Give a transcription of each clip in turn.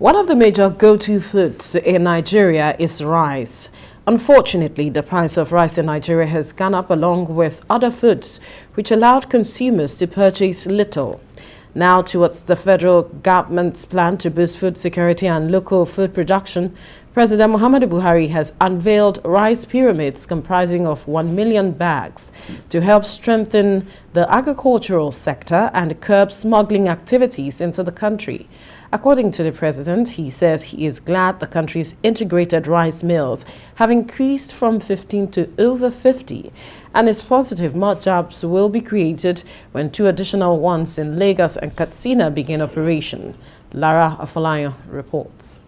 One of the major go-to foods in Nigeria is rice. Unfortunately, the price of rice in Nigeria has gone up along with other foods, which allowed consumers to purchase little. Now, towards the federal government's plan to boost food security and local food production, President Muhammadu Buhari has unveiled rice pyramids comprising of 1 million bags to help strengthen the agricultural sector and curb smuggling activities into the country. According to the president, he says he is glad the country's integrated rice mills have increased from 15 to over 50, and is positive more jobs will be created when 2 additional ones in Lagos and Katsina begin operation. Lara Afolayan reports.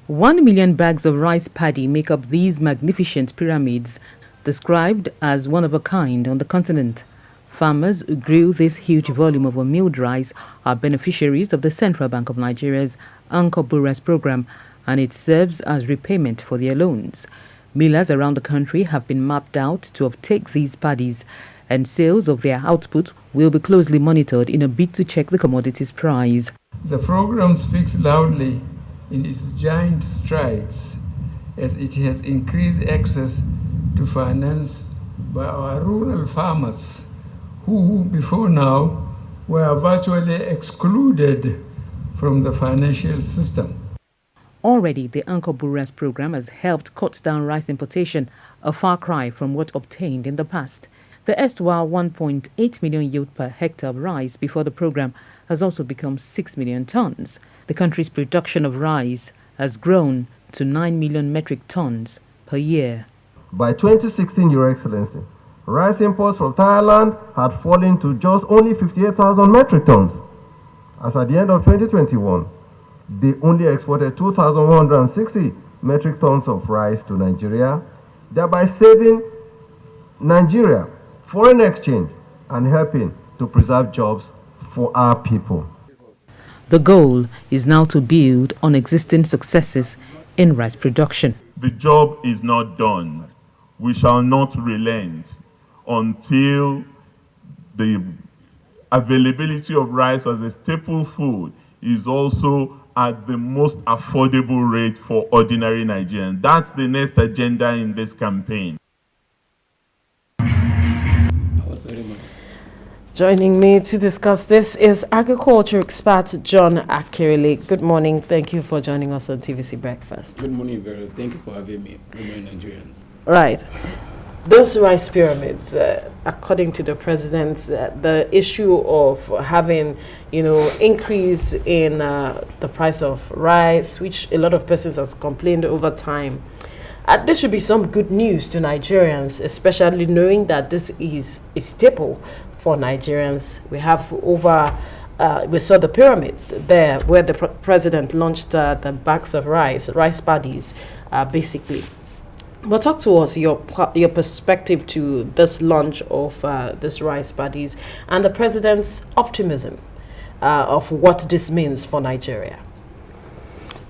1 million bags of rice paddy make up these magnificent pyramids, described as one of a kind on the continent. Farmers who grew this huge volume of unmilled rice are beneficiaries of the Central Bank of Nigeria's unveiled program, and it serves as repayment for their loans. Millers around the country have been mapped out to uptake these paddies, and sales of their output will be closely monitored in a bid to check the commodities price. The program speaks loudly in its giant strides as it has increased access to finance by our rural farmers, who before now were virtually excluded from the financial system. Already, the unveiled program has helped cut down rice importation, a far cry from what obtained in the past. The erstwhile 1.8 million yield per hectare of rice before the program has also become 6 million tons. The country's production of rice has grown to 9 million metric tons per year. By 2016, Your Excellency, rice imports from Thailand had fallen to just only 58,000 metric tons. As at the end of 2021, they only exported 2,160 metric tons of rice to Nigeria, thereby saving Nigeria foreign exchange and helping to preserve jobs for our people. The goal is now to build on existing successes in rice production. The job is not done. We shall not relent until the availability of rice as a staple food is also at the most affordable rate for ordinary Nigerians. That's the next agenda in this campaign. Joining me to discuss this is agriculture expert John Akerele. Good morning. Thank you for joining us on TVC Breakfast. Good morning, Vera. Thank you for having me. Good morning, Nigerians. Right. Those rice pyramids, according to the president, the issue of having, increase in the price of rice, which a lot of persons has complained over time. This should be some good news to Nigerians, especially knowing that this is a staple for Nigerians. We have we saw the pyramids there where the president launched the bags of rice paddies, basically. But talk to us your perspective to this launch of this rice paddies and the president's optimism of what this means for Nigeria.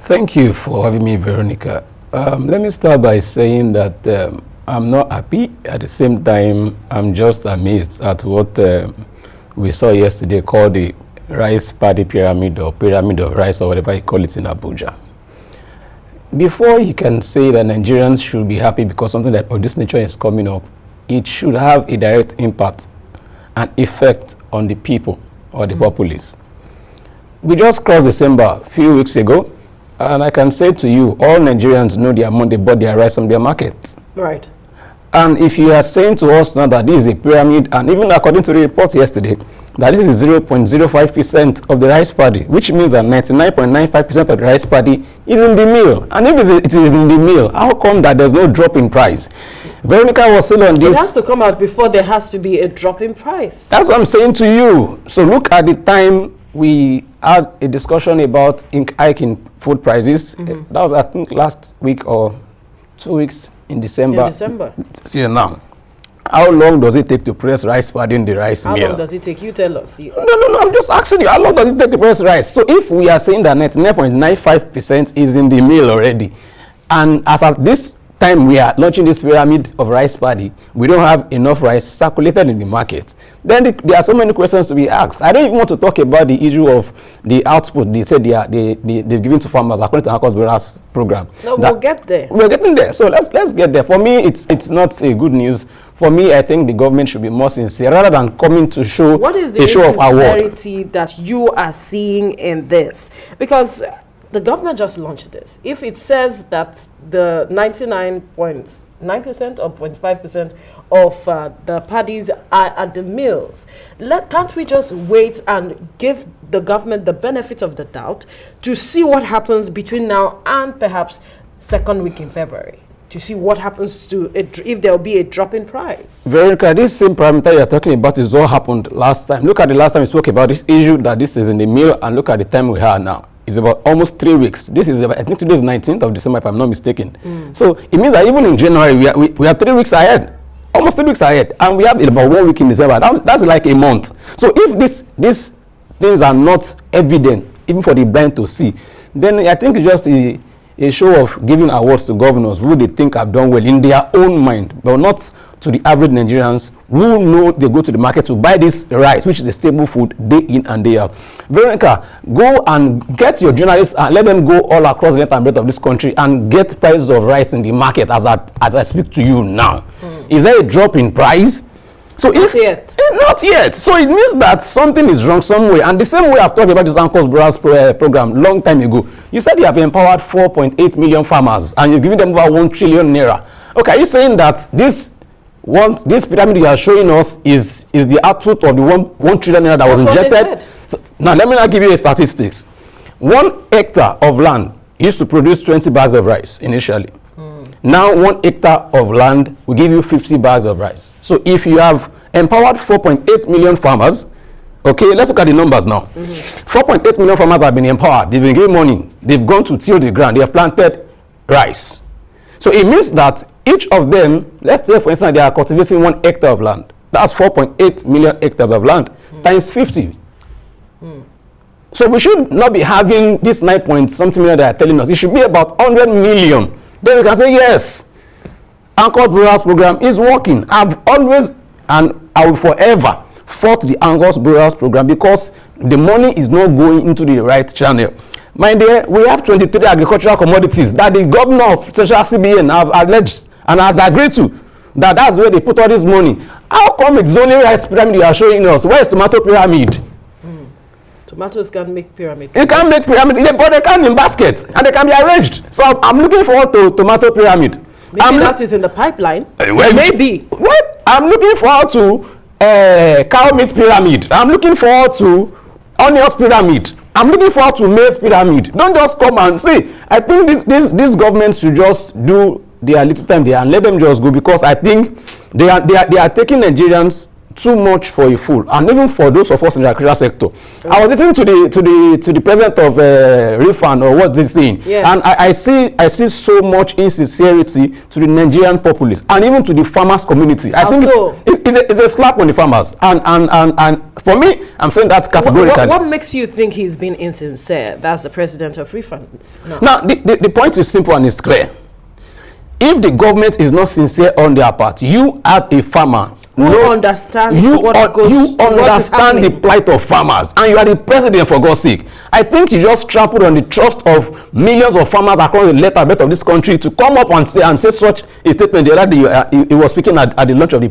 Thank you for having me, Veronica. Let me start by saying that I'm not happy. At the same time, I'm just amazed at what we saw yesterday called the rice paddy pyramid or pyramid of rice or whatever you call it in Abuja. Before you can say that Nigerians should be happy because something of this nature is coming up, it should have a direct impact and effect on the people or the populace. We just crossed December a few weeks ago, and I can say to you, all Nigerians know the amount they bought their rice from their markets. Right. And if you are saying to us now that this is a pyramid, and even according to the report yesterday, that this is 0.05% of the rice paddy, which means that 99.95% of the rice paddy is in the mill. And if it is in the mill, how come that there's no drop in price? Veronica was saying on this. It has to come out before there has to be a drop in price. That's what I'm saying to you. So look at the time we had a discussion about hiking food prices. That was, I think, last week or 2 weeks in December. In December. See now. How long does it take to press rice paddy in the rice mill? How long does it take? You tell us. No, I'm just asking you, how long does it take to press rice? So if we are saying that 99.95% is in the mill already, and as at this time we are launching this pyramid of rice paddy, we don't have enough rice circulated in the market, then there are so many questions to be asked. I don't even want to talk about the issue of the output they said they've given to farmers according to Lagos Buhari's program. No, we'll get there. We're getting there. So let's get there. For me, it's not a good news. For me, I think the government should be more sincere rather than coming to show what is the a show of award. sincerity that you are seeing in this? Because the government just launched this. If it says that the 99.9% or 0.5% of the paddies are at the mills, can't we just wait and give the government the benefit of the doubt to see what happens between now and perhaps second week in February? To see what happens to it, if there will be a drop in price. Veronica, this same parameter you're talking about is what happened last time. Look at the last time we spoke about this issue, that this is in the mill, and look at the time we are now. It's about almost 3 weeks. This is about, I think today is 19th of December, if I'm not mistaken. So it means that even in January, we are 3 weeks ahead, almost 3 weeks ahead, and we have about 1 week in December. That's like a month. So if these things are not evident, even for the blind to see, then I think it's just a show of giving awards to governors who they think have done well in their own mind, but not to the average Nigerians who know they go to the market to buy this rice, which is a staple food day in and day out. Veronica, go and get your journalists and let them go all across the length and breadth of this country and get prices of rice in the market as I speak to you now. Is there a drop in price? So not yet. So it means that something is wrong somewhere. And the same way I've talked about this Lagos Buhari's program long time ago. You said you have empowered 4.8 million farmers and you've given them over 1 trillion naira. Okay, are you saying that this pyramid you are showing us is the output of the 1 trillion naira that was injected? So, now let me now give you a statistics. 1 hectare of land used to produce 20 bags of rice initially. Now 1 hectare of land will give you 50 bags of rice. So if you have empowered 4.8 million farmers, okay, let's look at the numbers now. 4.8 million farmers have been empowered. They've been given money. They've gone to till the ground. They have planted rice. So it means that each of them, let's say for instance, they are cultivating 1 hectare of land. That's 4.8 million hectares of land times 50. So we should not be having this 9 point something million they are telling us. It should be about 100 million. Then we can say, yes, Lagos Buhari's program is working. I've always, and I will forever, fought the Lagos Buhari's program because the money is not going into the right channel. My dear, we have 23 agricultural commodities that the governor of Central CBN have alleged and has agreed to, that's where they put all this money. How come it's only rice pyramid you are showing us? Where is tomato pyramid? Tomatoes can make pyramid. They can make pyramid, but they can in baskets and they can be arranged. So I'm looking forward to tomato pyramid. Maybe that is in the pipeline. Well, maybe. What? I'm looking forward to cow meat pyramid. I'm looking forward to onions pyramid. I'm looking forward to maize pyramid. Don't just come and see. I think this government should just do their little time there and let them just go, because I think they are taking Nigerians too much for a fool, and even for those of us in the agricultural sector. Okay. I was listening to the president of Refund, or what's this saying, and I see so much insincerity to the Nigerian populace and even to the farmers community. I think it's a slap on the farmers, and for me, I'm saying that categorically. What makes you think he's been insincere? That's the president of Refund. No. Now the point is simple and it's clear. If the government is not sincere on their part, you as a farmer, you understand the plight of farmers, and you are the president, for God's sake. I think you just trampled on the trust of millions of farmers across the length and breadth of this country to come up and say such a statement. The other day he was speaking at the launch of the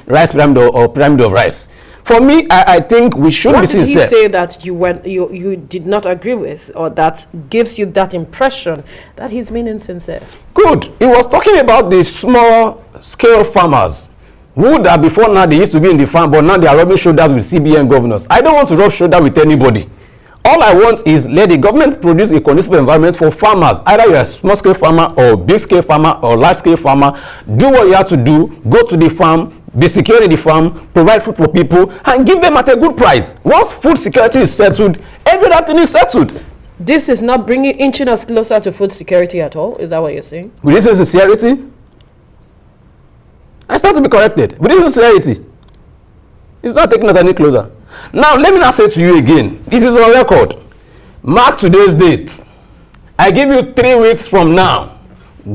rice pyramid or pyramid of rice. For me, I think we should be sincere. What did he say that you did not agree with, or that gives you that impression that he's been insincere? Good. He was talking about the small scale farmers who that before now they used to be in the farm, but now they are rubbing shoulders with CBN governors. I don't want to rub shoulder with anybody. All I want is let the government produce a conducive environment for farmers. Either you're a small scale farmer or big scale farmer or large scale farmer. Do what you have to do. Go to the farm, be secure in the farm, provide food for people, and give them at a good price. Once food security is settled, every other thing is settled. This is not inching us closer to food security at all. Is that what you're saying? With this sincerity, I start to be corrected. With this sincerity, it's not taking us any closer. Now, let me now say to you again, this is on record. Mark today's date. I give you 3 weeks from now.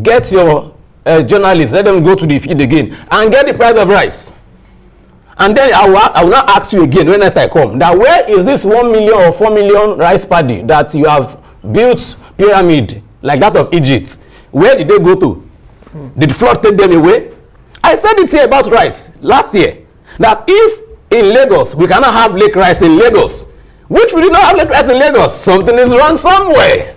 Get your journalists, let them go to the feed again and get the price of rice. And then I will not ask you again when next I come, that where is this 1 million or 4 million rice paddy that you have built pyramid like that of Egypt? Where did they go to? Did the flood take them away? I said it here about rice last year, that if in Lagos we cannot have lake rice in Lagos, which we did not have lake rice in Lagos, something is wrong somewhere.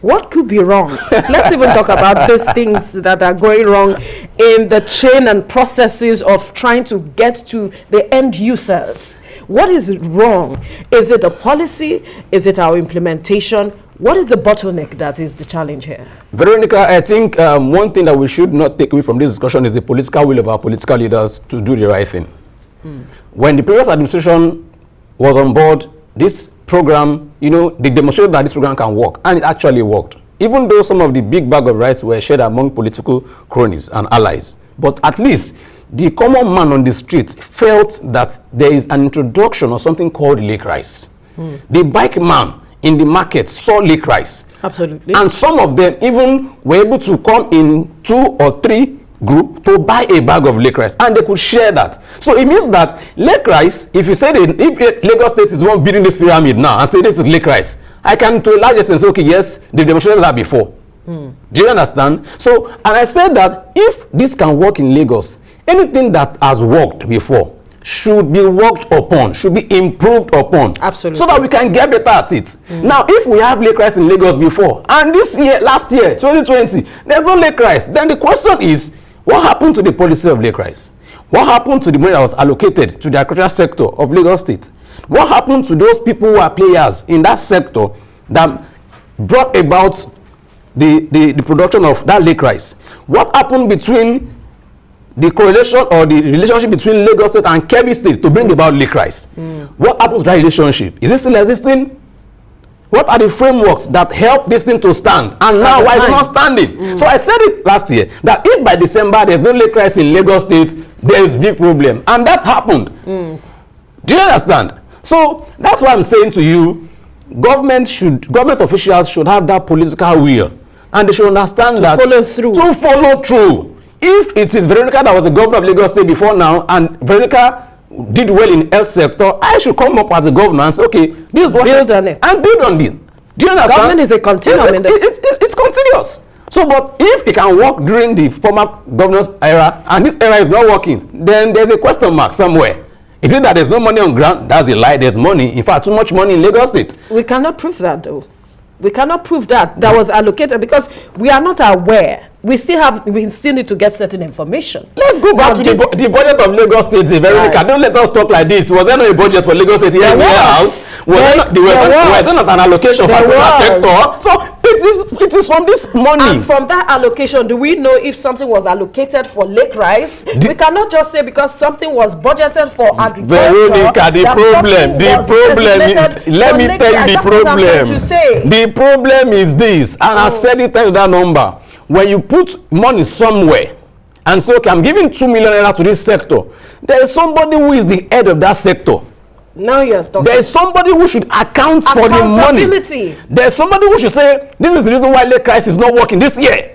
What could be wrong? Let's even talk about these things that are going wrong in the chain and processes of trying to get to the end users. What is wrong? Is it a policy? Is it our implementation? What is the bottleneck that is the challenge here? Veronica, I think one thing that we should not take away from this discussion is the political will of our political leaders to do the right thing. When the previous administration was on board, this program, they demonstrated that this program can work, and it actually worked. Even though some of the big bag of rice were shared among political cronies and allies, but at least the common man on the street felt that there is an introduction of something called lake rice. The bike man in the market saw lake rice. Absolutely. And some of them even were able to come in 2 or 3 group to buy a bag of lake rice, and they could share that. So it means that lake rice, if you say that if Lagos State is one building this pyramid now and say this is lake rice, I can to a large extent say, okay, yes, they demonstrated that before. Do you understand? So, and I said that if this can work in Lagos, anything that has worked before should be worked upon, should be improved upon. Absolutely. So that we can get better at it. Now, if we have lake rice in Lagos before, and this year, last year, 2020, there's no lake rice, then the question is, what happened to the policy of lake rice? What happened to the money that was allocated to the agricultural sector of Lagos State? What happened to those people who are players in that sector that brought about the production of that lake rice? What happened between the correlation or the relationship between Lagos State and Kebbi State to bring about lake rice? What happens to that relationship? Is it still existing? What are the frameworks that help this thing to stand? And now why is it not standing? So I said it last year that if by December there's no lake rice in Lagos State, there is big problem. And that happened. Do you understand? So that's why I'm saying to you, government officials should have that political will, and they should understand that to follow through. If it is Veronica that was the governor of Lagos State before now, and Veronica did well in health sector, I should come up as a governor and say, okay, this is what build on it and build on it. Do you understand? Government is a continuum. It's continuous. So, but if it can work during the former governor's era and this era is not working, then there's a question mark somewhere. Is it that there's no money on ground? That's the lie. There's money. In fact, too much money in Lagos State. We cannot prove that, though. We cannot prove that was allocated because we are not aware. We still need to get certain information. Let's go back to the budget of Lagos State. Veronica, don't let us talk like this. Was there no a budget for Lagos State? There was. Was there not an allocation for the sector? So it is from this money. And from that allocation, do we know if something was allocated for lake rice? We cannot just say because something was budgeted for agriculture. Veronica, the problem is, let me tell you the problem. The problem is this, and I said it to that number. When you put money somewhere and say, okay, I'm giving 2 million naira to this sector, there is somebody who is the head of that sector. Now you're talking. There is somebody who should account for the money. There is somebody who should say, this is the reason why lake rice is not working this year.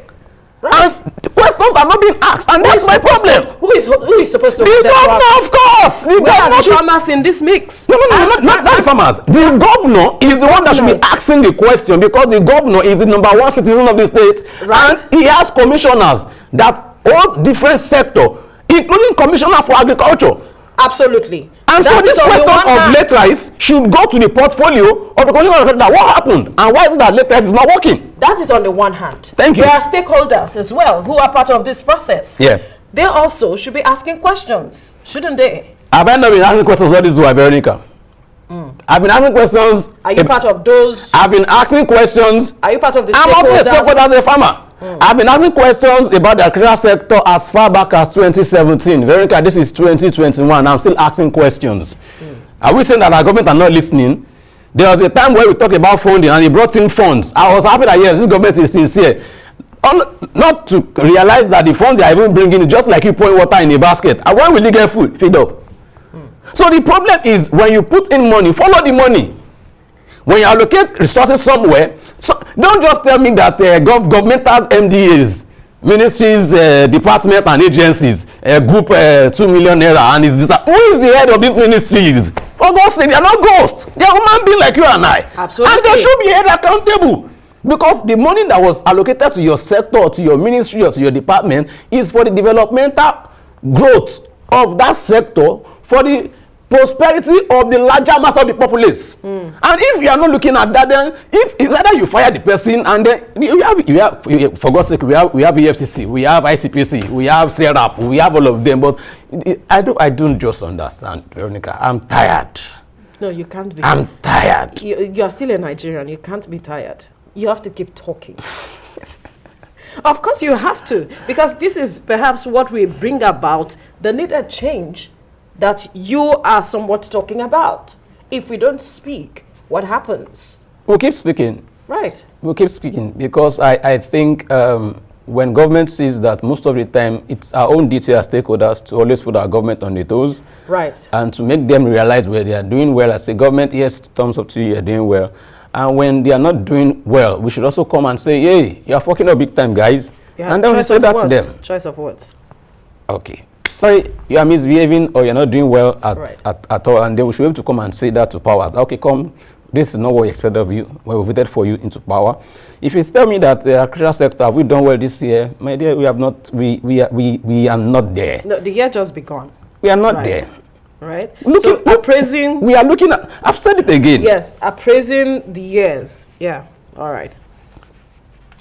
Right. And the questions are not being asked, and that's my problem. Who is supposed to? The governor, of course. Where are the farmers in this mix? No, not the farmers. The governor is the one that should be asking the question, because the governor is the #1 citizen of the state, right? And he has commissioners that hold different sector, including commissioner for agriculture. Absolutely. And so this question of lake rice should go to the portfolio of the commissioner of agriculture. What happened, and why is it that lake rice is not working? That is on the one hand. Thank you. There are stakeholders as well who are part of this process. Yeah. They also should be asking questions, shouldn't they? Have I not been asking questions all this while, Veronica? I've been asking questions. Are you part of those? I've been asking questions. Are you part of the stakeholders? I'm also a stakeholder as a farmer. I've been asking questions about the agricultural sector as far back as 2017. Veronica, this is 2021. I'm still asking questions. Are we saying that our government are not listening? There was a time where we talked about funding and he brought in funds. I was happy that, yes, this government is sincere. Not to realize that the funds they are even bringing, just like you pouring water in a basket. And when will you get food? Feed up. So the problem is when you put in money, follow the money. When you allocate resources somewhere, so don't just tell me that government has MDAs ministries, department and agencies, group 2 million naira, and is this, who is the head of these ministries? For God's sake, they are not ghosts. They are human beings like you and I. Absolutely. And they should be held accountable. Because the money that was allocated to your sector, or to your ministry, or to your department is for the developmental growth of that sector, for the prosperity of the larger mass of the populace. And if you are not looking at that, then if it's either you fire the person, and then you have for God's sake, we have EFCC, we have ICPC, we have SERAP, we have all of them. But I don't just understand, Veronica. I'm tired. No, you can't be. I'm tired. You're still a Nigerian. You can't be tired. You have to keep talking. Of course you have to, because this is perhaps what we bring about the needed change that you are somewhat talking about. If we don't speak, what happens? We'll keep speaking. Right. We'll keep speaking, because I think when government sees that most of the time it's our own duty as stakeholders to always put our government on the toes. Right. And to make them realize where they are doing well. As a government, yes, thumbs up to you, you're doing well. And when they are not doing well, we should also come and say, hey, you're fucking up big time, guys. Yeah, and then we say that to them. Choice of words. Okay. Sorry, you are misbehaving, or you're not doing well at all. And then we should be able to come and say that to power. Okay, come. This is not what we expect of you. We voted for you into power. If you tell me that the agricultural sector, have we done well this year? My dear, we have not. We are not there. No, the year just begun. We are not there. Right. So appraising. We are looking at. I've said it again. Yes, appraising the years. Yeah. All right.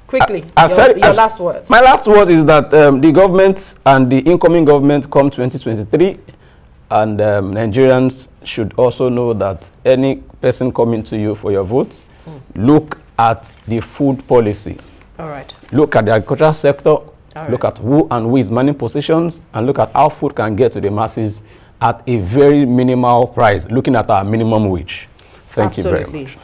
Quickly. Your last words. My last word is that the government and the incoming government come 2023, and Nigerians should also know that any person coming to you for your vote, look at the food policy. All right. Look at the agricultural sector. Look at who and who is manning positions, and look at how food can get to the masses at a very minimal price, looking at our minimum wage. Thank you very much.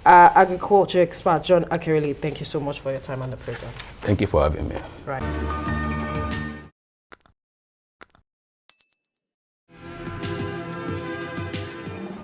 Agriculture expert John Akerele, thank you so much for your time on the program. Thank you for having me. Right.